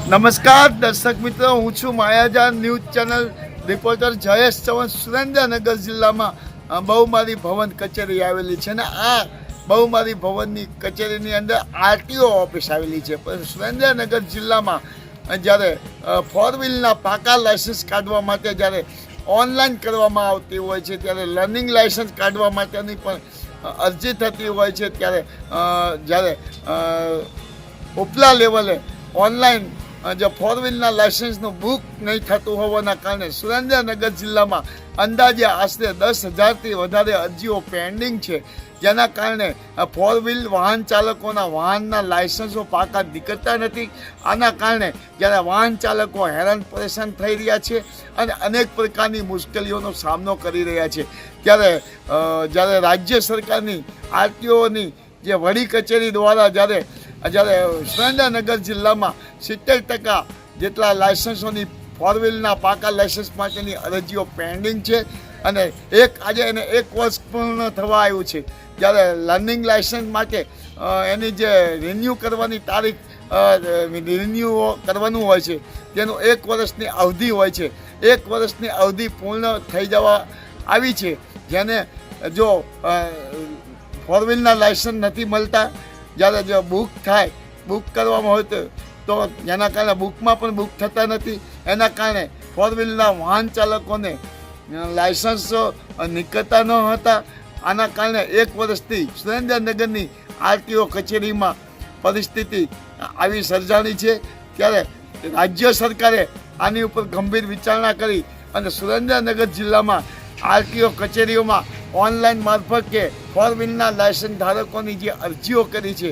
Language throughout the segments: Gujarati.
નમસ્કાર દર્શક મિત્રો, હું છું માયાજાર news channel reporter Jayesh Chauhan. Surendranagar જિલ્લામાં બહુમાળી ભવન કચેરી આવેલી છે ને આ બહુમાળી ભવનની કચેરીની અંદર આરટીઓ ઓફિસ આવેલી છે. પણ સુરેન્દ્રનગર જિલ્લામાં જ્યારે ફોર વ્હીલના પાકા લાયસન્સ કાઢવા માટે જ્યારે ઓનલાઈન કરવામાં આવતી હોય છે, ત્યારે લર્નિંગ લાયસન્સ કાઢવા માટેની પણ અરજી થતી હોય છે. ત્યારે જ્યારે ઉપલા લેવલે ઓનલાઈન જે ફોર વ્હીલના લાયસન્સનું બુક નહીં થતું હોવાના કારણે સુરેન્દ્રનગર જિલ્લામાં અંદાજે આશરે 10,000થી વધારે અરજીઓ પેન્ડિંગ છે. જેના કારણે ફોર વ્હીલ વાહન ચાલકોના વાહનના લાયસન્સો પાકા નીકળતા નથી. આના કારણે જ્યારે વાહન ચાલકો હેરાન પરેશાન થઈ રહ્યા છે અને અનેક પ્રકારની મુશ્કેલીઓનો સામનો કરી રહ્યા છે. જ્યારે રાજ્ય સરકારની આરટીઓની જે વડી કચેરી દ્વારા જ્યારે સુરેન્દ્રનગર જિલ્લામાં 70% જેટલા લાયસન્સોની ફોર વ્હીલના પાકા લાયસન્સ માટેની અરજીઓ પેન્ડિંગ છે અને આજે એને 1 વર્ષ પૂર્ણ થવા આવ્યું છે. જ્યારે લર્નિંગ લાયસન્સ માટે એની જે રિન્યૂ કરવાની તારીખ રિન્યૂ કરવાનું હોય છે તેનું 1 વર્ષની અવધિ હોય છે. 1 વર્ષની અવધિ પૂર્ણ થઈ જવા આવી છે. જેને જો ફોર વ્હીલના લાયસન્સ નથી મળતા, જ્યારે જો બુક કરવામાં હોય તો જેના કારણે બુકમાં પણ બુક થતા નથી. એના કારણે ફોર વ્હીલના વાહન ચાલકોને લાયસન્સ નીકળતા ન હતા. આના કારણે 1 વર્ષથી સુરેન્દ્રનગરની આરટીઓ કચેરીમાં પરિસ્થિતિ આવી સર્જાણી છે. ત્યારે રાજ્ય સરકારે આની ઉપર ગંભીર વિચારણા કરી અને સુરેન્દ્રનગર જિલ્લામાં આરટીઓ કચેરીઓમાં ઓનલાઈન મારફત કે ફોર વ્હીલના લાયસન્સ ધારકોની જે અરજીઓ કરી છે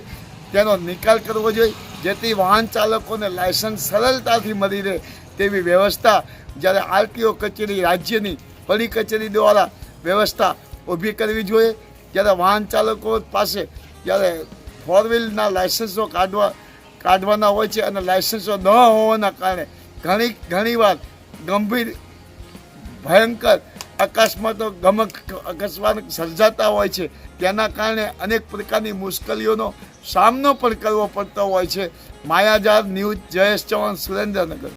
તેનો નિકાલ કરવો જોઈએ, જેથી વાહન ચાલકોને લાયસન્સ સરળતાથી મળી રહે તેવી વ્યવસ્થા જ્યારે આરટીઓ કચેરી રાજ્યની વડી કચેરી દ્વારા વ્યવસ્થા ઊભી કરવી જોઈએ. જ્યારે વાહન ચાલકો પાસે જ્યારે ફોર વ્હીલના લાયસન્સો કાઢવાના હોય છે અને લાયસન્સો ન હોવાના કારણે ઘણીવાર ગંભીર ભયંકર અકસ્માત સર્જાતા હોય છે. તેના કારણે અનેક પ્રકારની મુશ્કેલીઓનો સામનો પણ કરવો પડતો હોય છે. માયાજાર ન્યૂઝ, જયેશ ચૌહાણ, સુરેન્દ્રનગર.